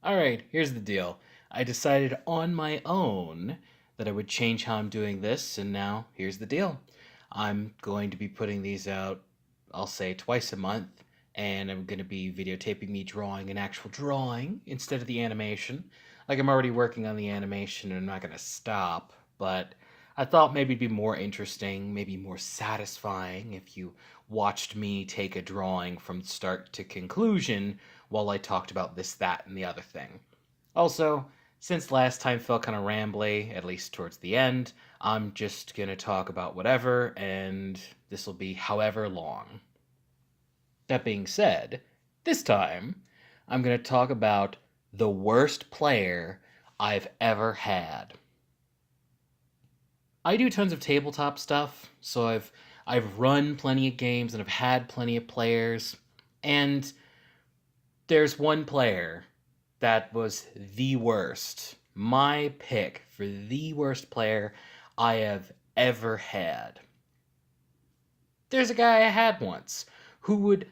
Alright, here's the deal. I decided on my own that I would change how I'm doing this, and now here's the deal. I'm going to be putting these out, I'll say, twice a month, and I'm going to be videotaping me drawing an actual drawing instead of the animation. Like, I'm already working on the animation, and I'm not going to stop, but I thought maybe it'd be more interesting, maybe more satisfying if you watched me take a drawing from start to conclusion while I talked about this, that, and the other thing. Also, since last time felt kind of rambly, at least towards the end, I'm just gonna talk about whatever, and this will be however long. That being said, this time, I'm gonna talk about the worst player I've ever had. I do tons of tabletop stuff, so I've run plenty of games and I've had plenty of players, and there's one player that was the worst. My pick for the worst player I have ever had. There's a guy I had once who would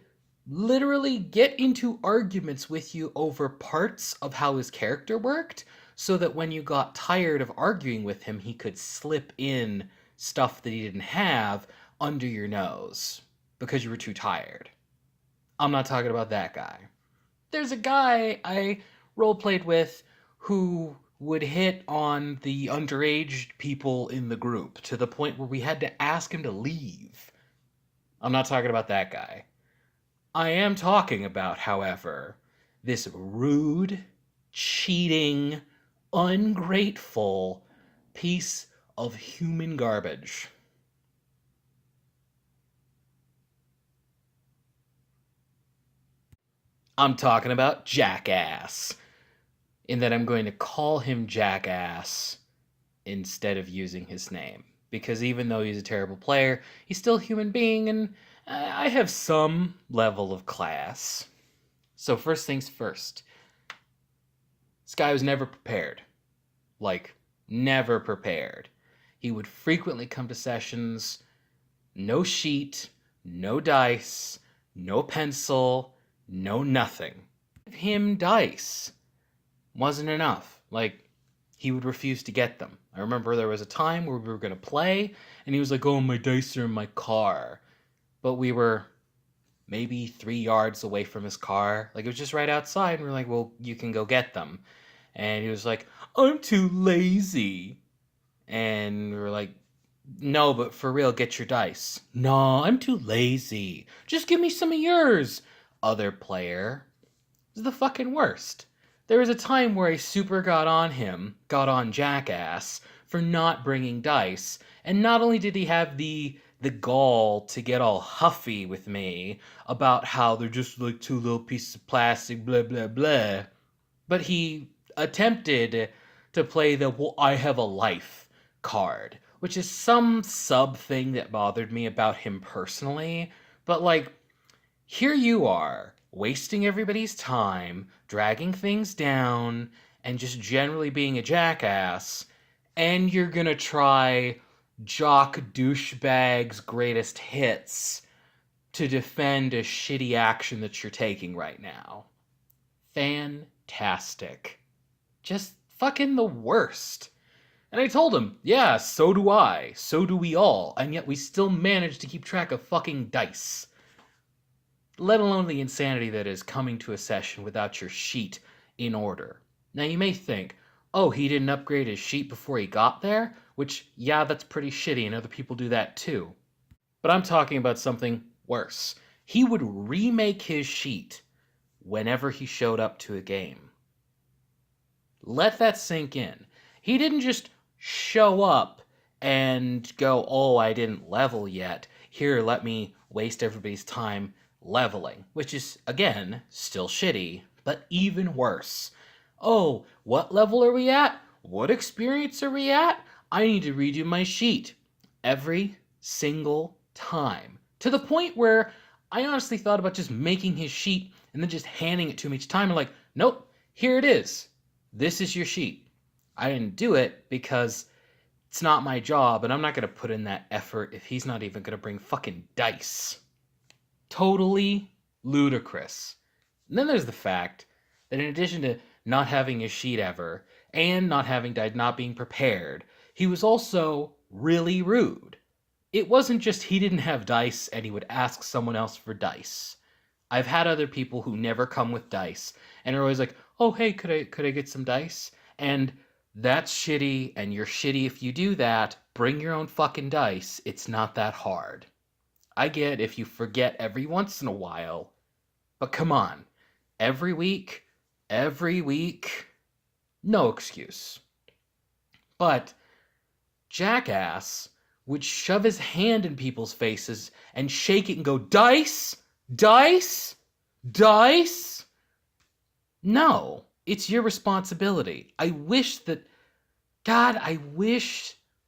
literally get into arguments with you over parts of how his character worked so that when you got tired of arguing with him, he could slip in stuff that he didn't have under your nose because you were too tired. I'm not talking about that guy. There's a guy I roleplayed with who would hit on the underage people in the group to the point where we had to ask him to leave. I'm not talking about that guy. I am talking about, however, this rude, cheating, ungrateful piece of human garbage. I'm talking about Jackass, in that I'm going to call him Jackass instead of using his name. Because even though he's a terrible player, he's still a human being, and I have some level of class. So, first things first, this guy was never prepared. Like, never prepared. He would frequently come to sessions, no sheet, no dice, no pencil, no nothing. Him dice wasn't enough. Like, he would refuse to get them. I remember there was a time where we were going to play, and he was like, oh, my dice are in my car. But we were maybe 3 yards away from his car. Like, it was just right outside, and we were like, well, you can go get them. And he was like, I'm too lazy. And we were like, no, but for real, get your dice. No, I'm too lazy. Just give me some of yours. Other player. It's the fucking worst. There was a time where I super got on Jackass for not bringing dice, and not only did he have the gall to get all huffy with me about how they're just like two little pieces of plastic, blah blah blah, but he attempted to play the well, I have a life card, which is some sub thing that bothered me about him personally, but like here you are, wasting everybody's time, dragging things down, and just generally being a jackass, and you're gonna try jock douchebag's greatest hits to defend a shitty action that you're taking right now. Fantastic. Just fucking the worst. And I told him, yeah, so do I, so do we all, and yet we still manage to keep track of fucking dice. Let alone the insanity that is coming to a session without your sheet in order. Now you may think, oh, he didn't upgrade his sheet before he got there, which, yeah, that's pretty shitty, and other people do that too. But I'm talking about something worse. He would remake his sheet whenever he showed up to a game. Let that sink in. He didn't just show up and go, oh, I didn't level yet. Here, let me waste everybody's time leveling, which is, again, still shitty, but even worse. Oh, what level are we at? What experience are we at? I need to redo my sheet every single time. To the point where I honestly thought about just making his sheet and then just handing it to him each time. I'm like, nope, here it is. This is your sheet. I didn't do it because it's not my job, and I'm not going to put in that effort if he's not even going to bring fucking dice. Totally ludicrous. And then there's the fact that in addition to not having a sheet ever, and not being prepared, he was also really rude. It wasn't just he didn't have dice and he would ask someone else for dice. I've had other people who never come with dice and are always like, "Oh, hey, could I get some dice?" And that's shitty, and you're shitty if you do that. Bring your own fucking dice. It's not that hard. I get if you forget every once in a while, but come on. Every week, every week, no excuse. But Jackass would shove his hand in people's faces and shake it and go, "Dice? Dice? Dice?" No, it's your responsibility. I wish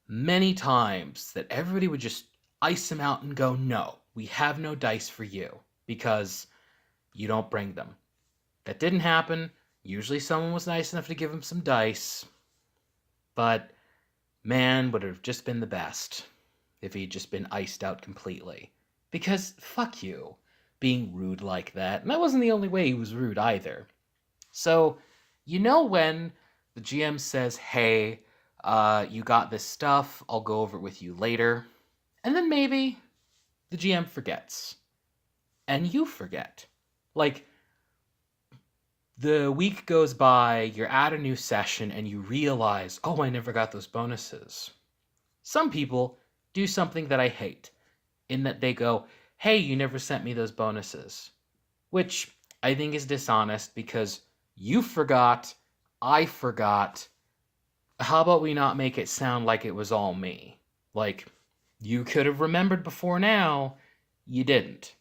many times that everybody would just ice him out and go, "No, we have no dice for you because you don't bring them." That didn't happen. Usually someone was nice enough to give him some dice. But man, would have just been the best if he'd just been iced out completely. Because fuck you, being rude like that. And that wasn't the only way he was rude either. So, when the GM says, "Hey, you got this stuff, I'll go over it with you later." And then maybe the GM forgets. And you forget. Like, the week goes by, you're at a new session, and you realize, "Oh, I never got those bonuses." Some people do something that I hate, in that they go, "Hey, you never sent me those bonuses." Which I think is dishonest because you forgot, I forgot. How about we not make it sound like it was all me? Like, you could have remembered before now, you didn't.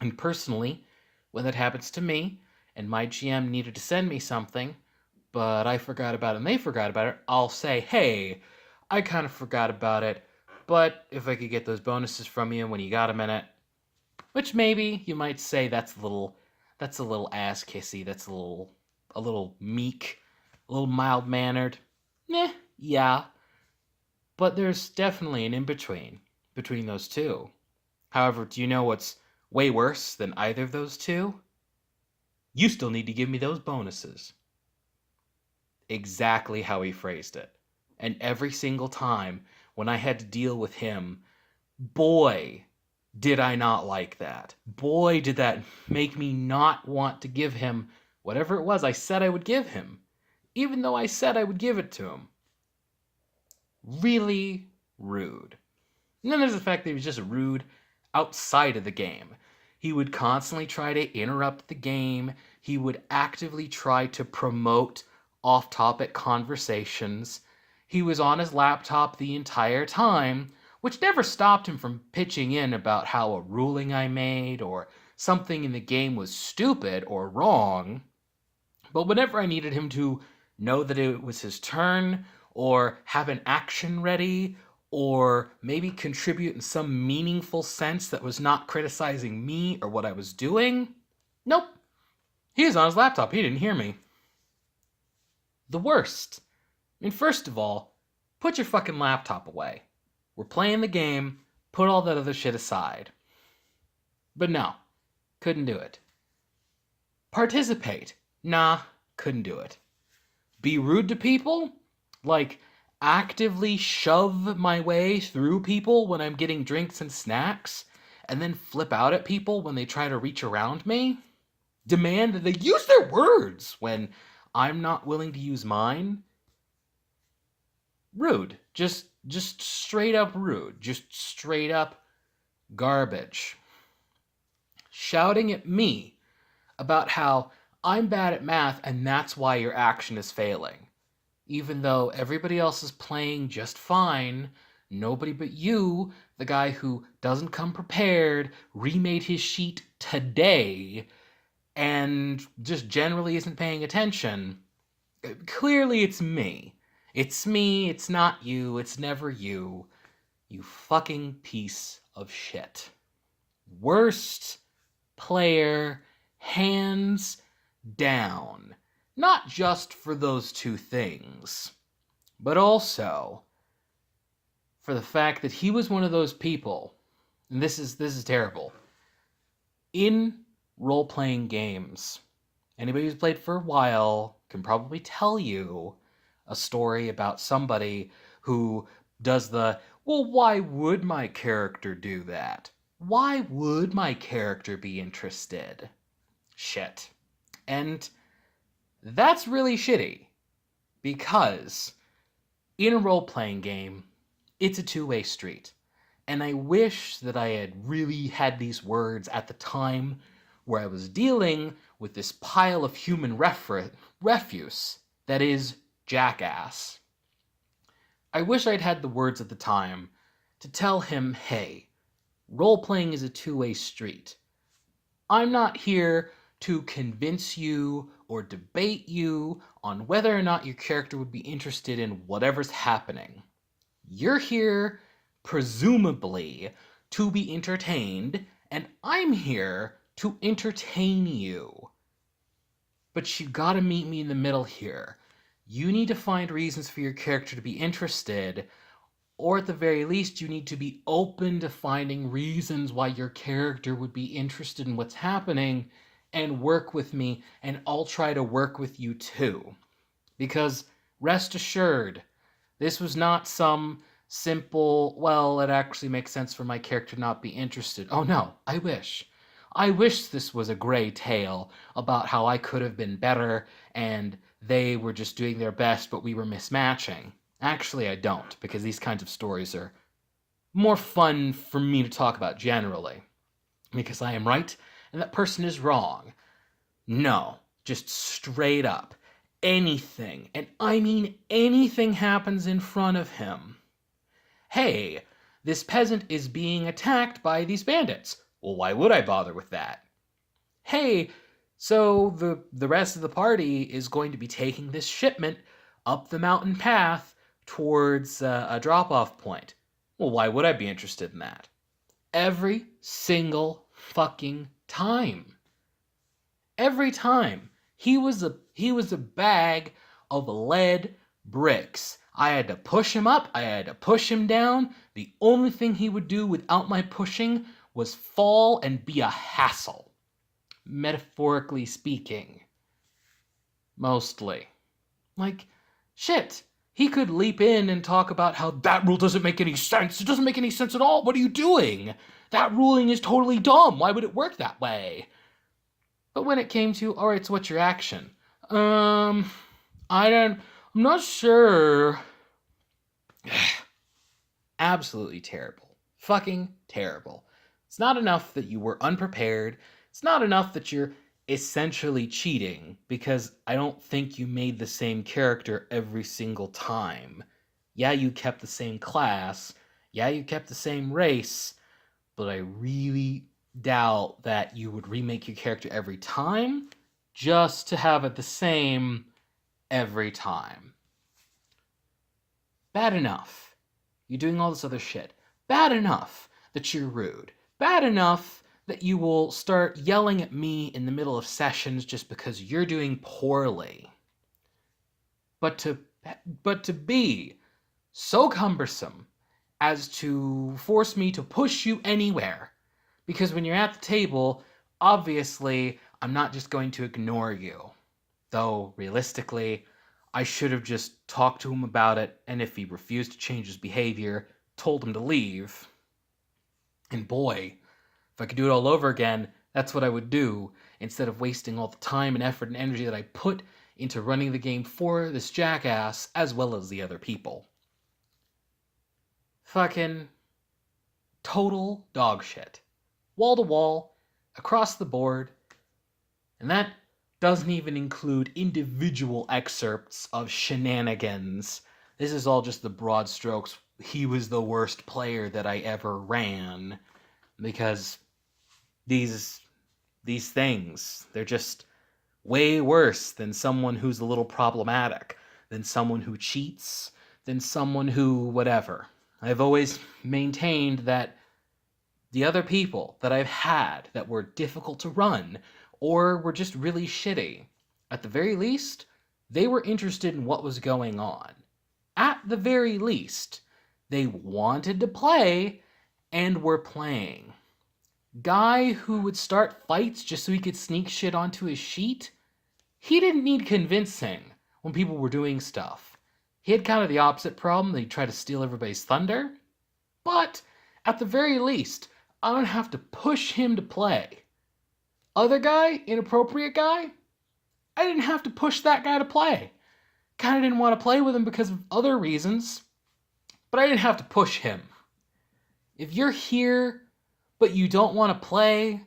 And personally, when that happens to me, and my GM needed to send me something, but I forgot about it and they forgot about it, I'll say, "Hey, I kind of forgot about it, but if I could get those bonuses from you when you got a minute." Which maybe you might say that's a little ass kissy, that's a little meek, a little mild mannered. Yeah. But there's definitely an between those two. However, do you know what's way worse than either of those two? "You still need to give me those bonuses." Exactly how he phrased it. And every single time when I had to deal with him, boy, did I not like that. Boy, did that make me not want to give him whatever it was I said I would give him, even though I said I would give it to him. Really rude. And then there's the fact that he was just rude outside of the game. He would constantly try to interrupt the game. He would actively try to promote off-topic conversations. He was on his laptop the entire time, which never stopped him from pitching in about how a ruling I made or something in the game was stupid or wrong. But whenever I needed him to know that it was his turn, or have an action ready, or maybe contribute in some meaningful sense that was not criticizing me or what I was doing, nope. He was on his laptop. He didn't hear me. The worst. First of all, put your fucking laptop away. We're playing the game. Put all that other shit aside. But no, couldn't do it. Participate. Nah, couldn't do it. Be rude to people? Like, actively shove my way through people when I'm getting drinks and snacks, and then flip out at people when they try to reach around me? Demand that they use their words when I'm not willing to use mine? Rude. Just straight up rude. Just straight up garbage. Shouting at me about how I'm bad at math and that's why your action is failing. Even though everybody else is playing just fine, nobody but you, the guy who doesn't come prepared, remade his sheet today, and just generally isn't paying attention. Clearly it's me. It's me, it's not you, it's never you. You fucking piece of shit. Worst player, hands down. Not just for those two things, but also for the fact that he was one of those people, and this is terrible. In role-playing games, Anybody who's played for a while can probably tell you a story about somebody who does the, well, why would my character do that? Why would my character be interested? Shit. And that's really shitty because in a role playing game, it's a two-way street. And I wish that I had really had these words at the time where I was dealing with this pile of human refuse that is Jackass. I wish I'd had the words at the time to tell him, hey, role-playing is a two-way street. I'm not here to convince you or debate you on whether or not your character would be interested in whatever's happening. You're here, presumably, to be entertained, and I'm here to entertain you. But you gotta meet me in the middle here. You need to find reasons for your character to be interested, or at the very least, you need to be open to finding reasons why your character would be interested in what's happening, and work with me, and I'll try to work with you too. Because, rest assured, this was not some simple, well, it actually makes sense for my character to not be interested. Oh no, I wish. I wish this was a gray tale about how I could have been better and they were just doing their best but we were mismatching. Actually, I don't, because these kinds of stories are more fun for me to talk about generally. Because I am right and that person is wrong. No, just straight up. Anything, and I mean anything, happens in front of him. Hey, this peasant is being attacked by these bandits. Well, why would I bother with that? Hey, so the rest of the party is going to be taking this shipment up the mountain path towards a drop-off point. Well, why would I be interested in that? Every single fucking time. Every time. He was a bag of lead bricks. I had to push him up, I had to push him down. The only thing he would do without my pushing was fall and be a hassle. Metaphorically speaking. Mostly. Like, shit. He could leap in and talk about how that rule doesn't make any sense. It doesn't make any sense at all. What are you doing? That ruling is totally dumb. Why would it work that way? But when it came to, alright, so what's your action? I'm not sure. Absolutely terrible. Fucking terrible. It's not enough that you were unprepared. It's not enough that you're essentially cheating, because I don't think you made the same character every single time. Yeah, you kept the same class. Yeah, you kept the same race. But I really doubt that you would remake your character every time just to have it the same every time. Bad enough you're doing all this other shit. Bad enough that you're rude. Bad enough that you will start yelling at me in the middle of sessions just because you're doing poorly. But to be so cumbersome as to force me to push you anywhere. Because when you're at the table, obviously, I'm not just going to ignore you. Though, realistically, I should have just talked to him about it, and if he refused to change his behavior, told him to leave. And boy, if I could do it all over again, that's what I would do, instead of wasting all the time and effort and energy that I put into running the game for this jackass, as well as the other people. Fucking total dog shit. Wall to wall, across the board, and that doesn't even include individual excerpts of shenanigans. This is all just the broad strokes. He was the worst player that I ever ran, because these things, they're just way worse than someone who's a little problematic, than someone who cheats, than someone who whatever. I've always maintained that the other people that I've had that were difficult to run or were just really shitty, at the very least, they were interested in what was going on. At the very least, they wanted to play and were playing. Guy who would start fights just so he could sneak shit onto his sheet? He didn't need convincing when people were doing stuff. He had kind of the opposite problem. They try to steal everybody's thunder. But at the very least, I don't have to push him to play. Other guy, inappropriate guy, I didn't have to push that guy to play. Kind of didn't want to play with him because of other reasons, but I didn't have to push him. If you're here, but you don't want to play,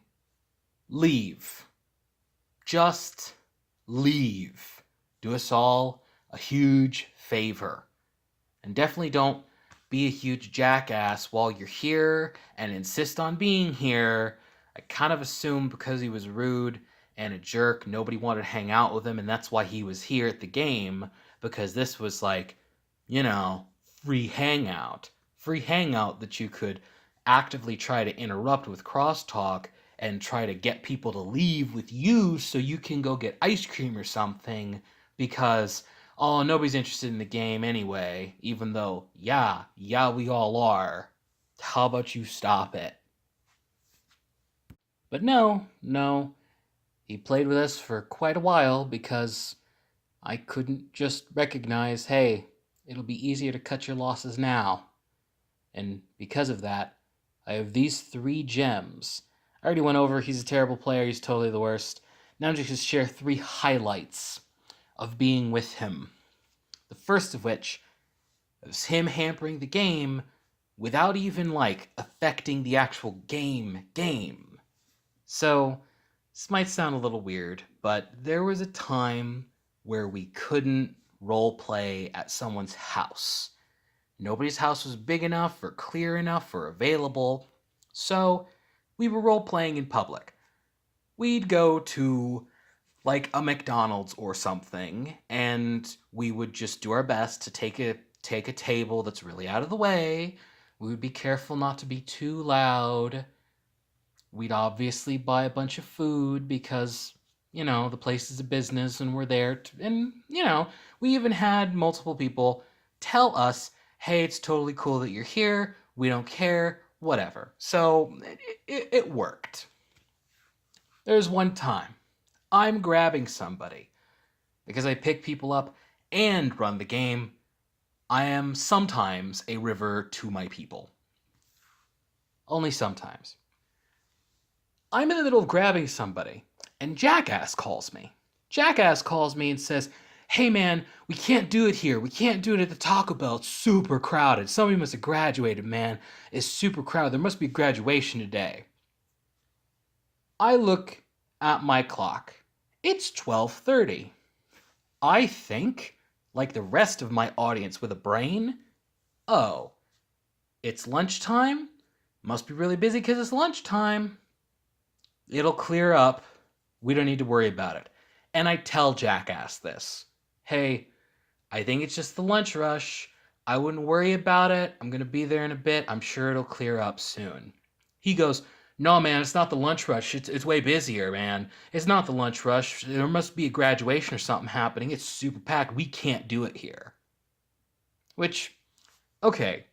leave. Just leave. Do us all a huge favor. And definitely don't be a huge jackass while you're here and insist on being here. I kind of assumed because he was rude and a jerk, nobody wanted to hang out with him, and that's why he was here at the game, because this was like, free hangout. Free hangout that you could actively try to interrupt with crosstalk and try to get people to leave with you so you can go get ice cream or something because, oh, nobody's interested in the game anyway, even though, yeah, we all are. How about you stop it? But no, he played with us for quite a while because I couldn't just recognize, hey, it'll be easier to cut your losses now. And because of that, I have these 3 gems. I already went over, he's a terrible player, he's totally the worst. Now I'm just going to share 3 highlights of being with him. The first of which is him hampering the game without even, affecting the actual game. So, this might sound a little weird, but there was a time where we couldn't role play at someone's house. Nobody's house was big enough or clear enough or available, so we were role playing in public. We'd go to a McDonald's or something, and we would just do our best to take a table that's really out of the way. We would be careful not to be too loud. We'd obviously buy a bunch of food because, the place is a business and we're there and, we even had multiple people tell us, hey, it's totally cool that you're here. We don't care, whatever. So it worked. There's one time I'm grabbing somebody because I pick people up and run the game. I am sometimes a river to my people. Only sometimes. I'm in the middle of grabbing somebody, and Jackass calls me. Jackass calls me and says, hey man, we can't do it here. We can't do it at the Taco Bell. It's super crowded. Somebody must have graduated, man. It's super crowded. There must be graduation today. I look at my clock. It's 12:30. I think, like the rest of my audience with a brain, oh, it's lunchtime? Must be really busy because it's lunchtime. It'll clear up. We don't need to worry about it. And I tell Jackass this. Hey, I think it's just the lunch rush. I wouldn't worry about it. I'm going to be there in a bit. I'm sure it'll clear up soon. He goes, no, man, it's not the lunch rush. It's way busier, man. It's not the lunch rush. There must be a graduation or something happening. It's super packed. We can't do it here. Which, okay.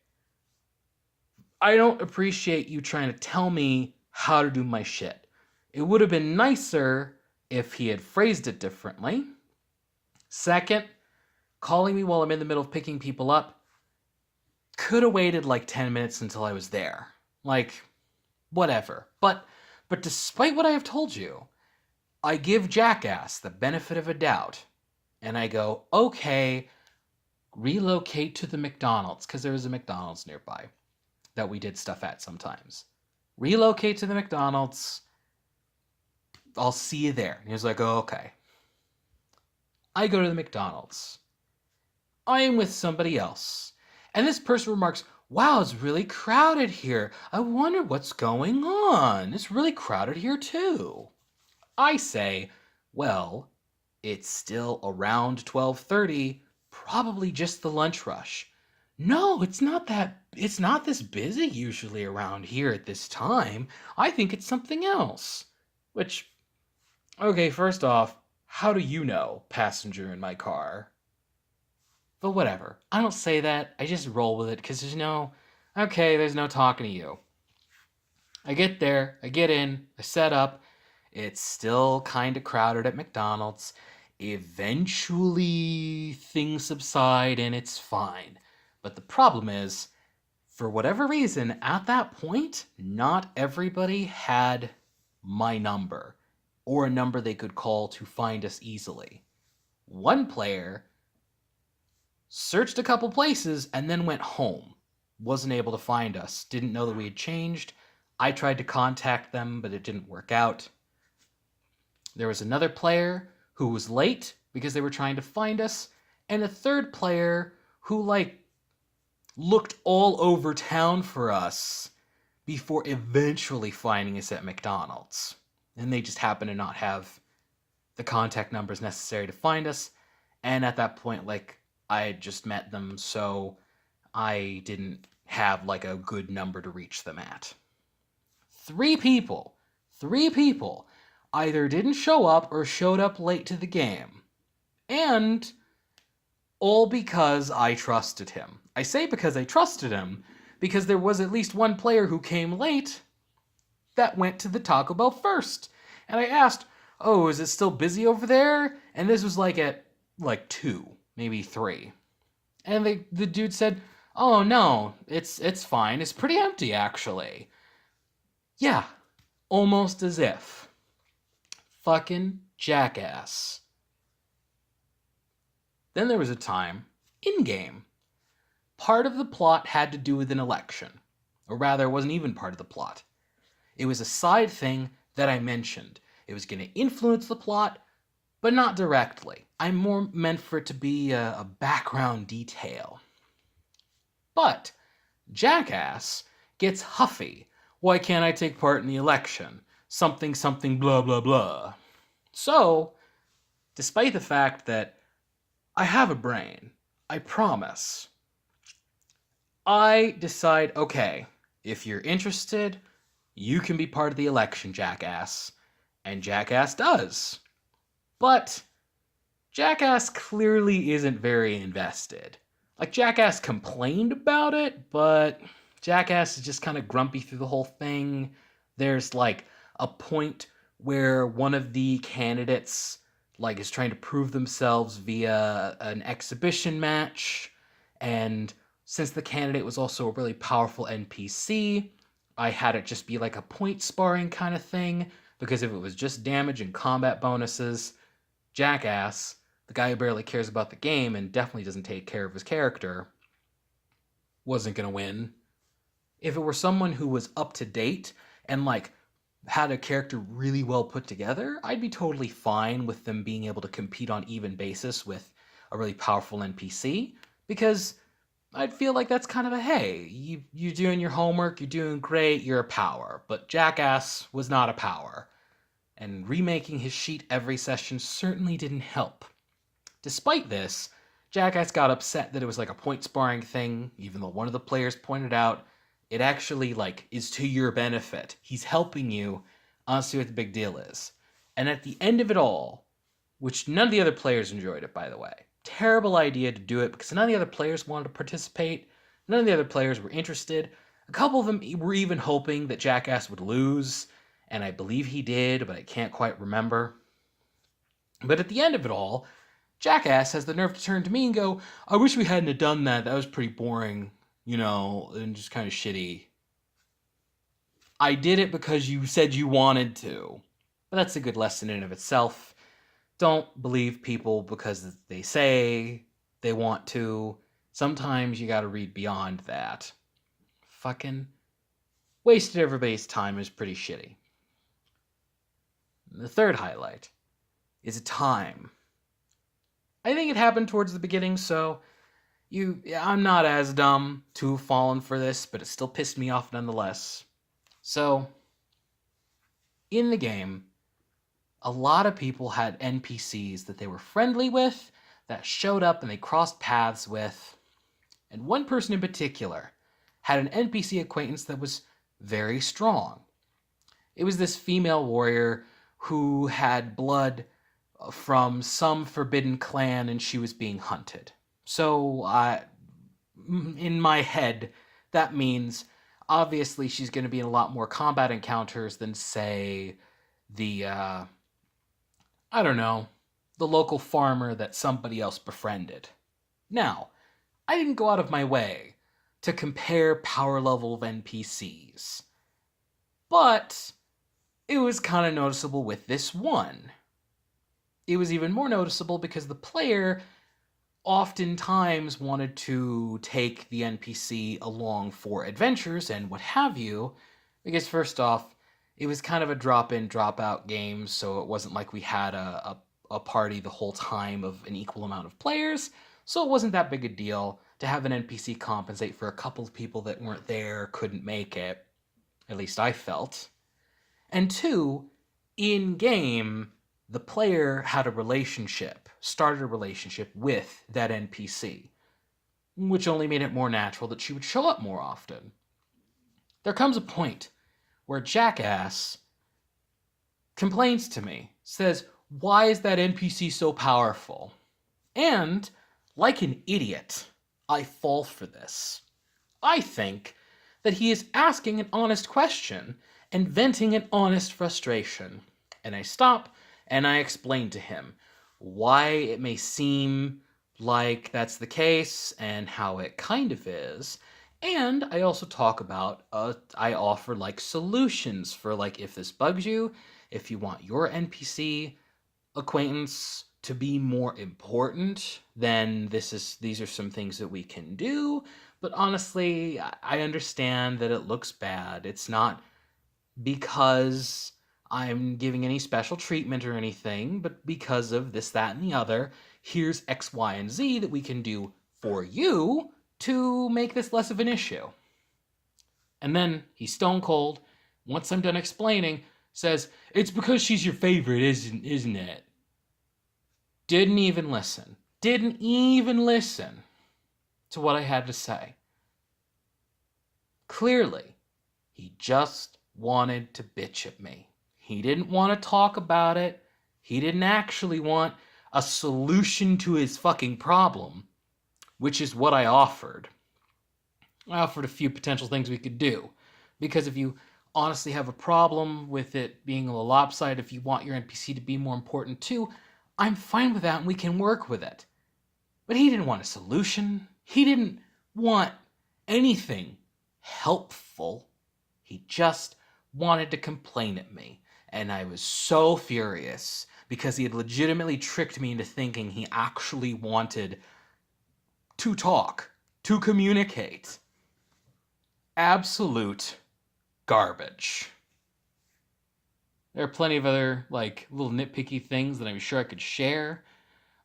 I don't appreciate you trying to tell me how to do my shit. It would have been nicer if he had phrased it differently. Second, calling me while I'm in the middle of picking people up could have waited 10 minutes until I was there. Whatever. But despite what I have told you, I give Jackass the benefit of a doubt. And I go, okay, relocate to the McDonald's, because there was a McDonald's nearby that we did stuff at sometimes. Relocate to the McDonald's. I'll see you there. And he was like, oh, okay. I go to the McDonald's. I am with somebody else. And this person remarks, wow, it's really crowded here. I wonder what's going on. It's really crowded here too. I say, well, it's still around 12:30, probably just the lunch rush. No, it's not this busy usually around here at this time. I think it's something else. Which, okay, first off, how do you know, passenger in my car? But whatever. I don't say that. I just roll with it because there's no talking to you. I get there. I get in. I set up. It's still kind of crowded at McDonald's. Eventually, things subside and it's fine. But the problem is, for whatever reason, at that point, not everybody had my number or a number they could call to find us easily. One player searched a couple places and then went home. Wasn't able to find us. Didn't know that we had changed. I tried to contact them, but it didn't work out. There was another player who was late because they were trying to find us, and a third player who, looked all over town for us before eventually finding us at McDonald's. And they just happened to not have the contact numbers necessary to find us. And at that point, I had just met them, so I didn't have, a good number to reach them at. Three people either didn't show up or showed up late to the game. And all because I trusted him. I say because I trusted him, because there was at least one player who came late that went to the Taco Bell first. And I asked, "Oh, is it still busy over there?" And this was at 2, maybe 3. And the dude said, "Oh no, it's fine. It's pretty empty actually." Yeah, almost as if. Fucking jackass. Then there was a time, in-game, part of the plot had to do with an election. Or rather, it wasn't even part of the plot. It was a side thing that I mentioned. It was going to influence the plot, but not directly. I more meant for it to be a background detail. But Jackass gets huffy. Why can't I take part in the election? Something, something, blah, blah, blah. So, despite the fact that I have a brain, I promise, I decide, okay, if you're interested, you can be part of the election, Jackass. And Jackass does. But Jackass clearly isn't very invested. Jackass complained about it, but Jackass is just kind of grumpy through the whole thing. There's a point where one of the candidates is trying to prove themselves via an exhibition match, and since the candidate was also a really powerful NPC, I had it just be a point sparring kind of thing, because if it was just damage and combat bonuses, Jackass, the guy who barely cares about the game and definitely doesn't take care of his character, wasn't going to win. If it were someone who was up to date and had a character really well put together, I'd be totally fine with them being able to compete on even basis with a really powerful NPC, because I'd feel that's kind of a, hey, you're doing your homework, you're doing great, you're a power. But Jackass was not a power, and remaking his sheet every session certainly didn't help. Despite this, Jackass got upset that it was a point sparring thing, even though one of the players pointed out it actually is to your benefit. He's helping you. Honestly, what the big deal is. And at the end of it all, which none of the other players enjoyed it, by the way. Terrible idea to do it because none of the other players wanted to participate. None of the other players were interested. A couple of them were even hoping that Jackass would lose, and I believe he did, but I can't quite remember. But at the end of it all, Jackass has the nerve to turn to me and go, "I wish we hadn't have done that. That was pretty boring, and just kind of shitty." I did it because you said you wanted to. But that's a good lesson in of itself. Don't believe people because they say they want to. Sometimes you gotta read beyond that. Fucking wasted everybody's time is pretty shitty. The third highlight is a time. I think it happened towards the beginning, so I'm not as dumb to have fallen for this, but it still pissed me off nonetheless. So, in the game, a lot of people had NPCs that they were friendly with, that showed up and they crossed paths with. And one person in particular had an NPC acquaintance that was very strong. It was this female warrior who had blood from some forbidden clan and she was being hunted. So, in my head, that means obviously she's going to be in a lot more combat encounters than, say, the, I don't know, the local farmer that somebody else befriended. Now, I didn't go out of my way to compare power level of NPCs, but it was kind of noticeable with this one. It was even more noticeable because the player oftentimes wanted to take the NPC along for adventures and what have you, because first off, it was kind of a drop-in, drop-out game, so it wasn't like we had a party the whole time of an equal amount of players, so it wasn't that big a deal to have an NPC compensate for a couple of people that weren't there, couldn't make it. At least I felt. And two, in-game, the player had a relationship, started a relationship with that NPC, which only made it more natural that she would show up more often. There comes a point where Jackass complains to me, says, "Why is that NPC so powerful?" And, like an idiot, I fall for this. I think that he is asking an honest question and venting an honest frustration. And I stop and I explain to him why it may seem like that's the case and how it kind of is. And I also talk about, I offer like solutions for like if this bugs you, if you want your NPC acquaintance to be more important, then these are some things that we can do. But honestly, I understand that it looks bad. It's not because I'm giving any special treatment or anything, but because of this, that, and the other. Here's X, Y, and Z that we can do for you to make this less of an issue. And then he's stone cold. Once I'm done explaining, says, "It's because she's your favorite, isn't it?" Didn't even listen. Didn't even listen to what I had to say. Clearly, he just wanted to bitch at me. He didn't want to talk about it. He didn't actually want a solution to his fucking problem, which is what I offered. I offered a few potential things we could do. Because if you honestly have a problem with it being a little lopsided, if you want your NPC to be more important too, I'm fine with that and we can work with it. But he didn't want a solution. He didn't want anything helpful. He just wanted to complain at me. And I was so furious because he had legitimately tricked me into thinking he actually wanted to talk, to communicate. Absolute garbage. There are plenty of other, like, little nitpicky things that I'm sure I could share.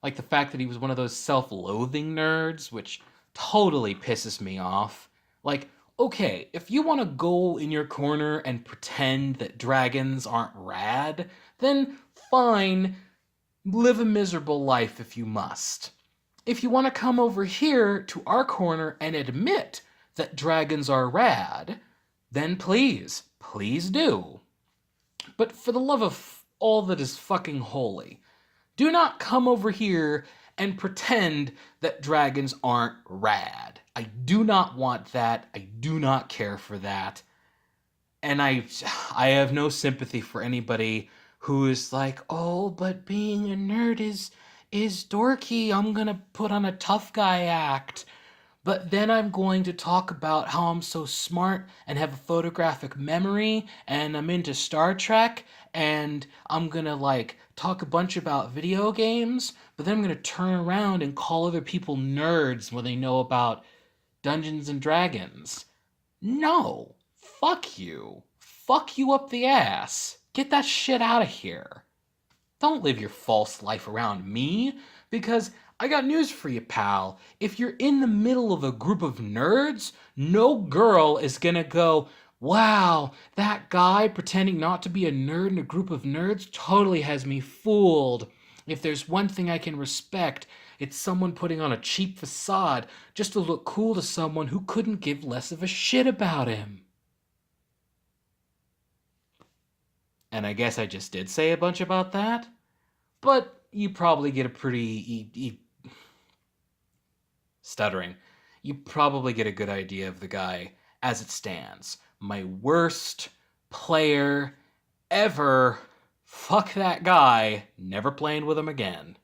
Like the fact that he was one of those self-loathing nerds, which totally pisses me off. Like, okay, if you want to go in your corner and pretend that dragons aren't rad, then fine, live a miserable life if you must. If you want to come over here to our corner and admit that dragons are rad, then please do. But for the love of all that is fucking holy, do not come over here and pretend that dragons aren't rad. I do not want that. I do not care for that. And I have no sympathy for anybody who is like, "Oh, but being a nerd is dorky. I'm going to put on a tough guy act. But then I'm going to talk about how I'm so smart and have a photographic memory and I'm into Star Trek and I'm going to like talk a bunch about video games, but then I'm going to turn around and call other people nerds when they know about Dungeons and Dragons." No. Fuck you. Fuck you up the ass. Get that shit out of here. Don't live your false life around me, because I got news for you, pal. If you're in the middle of a group of nerds, no girl is gonna go, "Wow, that guy pretending not to be a nerd in a group of nerds totally has me fooled. If there's one thing I can respect, it's someone putting on a cheap facade just to look cool to someone who couldn't give less of a shit about him." And I guess I just did say a bunch about that. But you probably get a pretty... stuttering. You probably get a good idea of the guy as it stands. My worst player ever. Fuck that guy. Never playing with him again.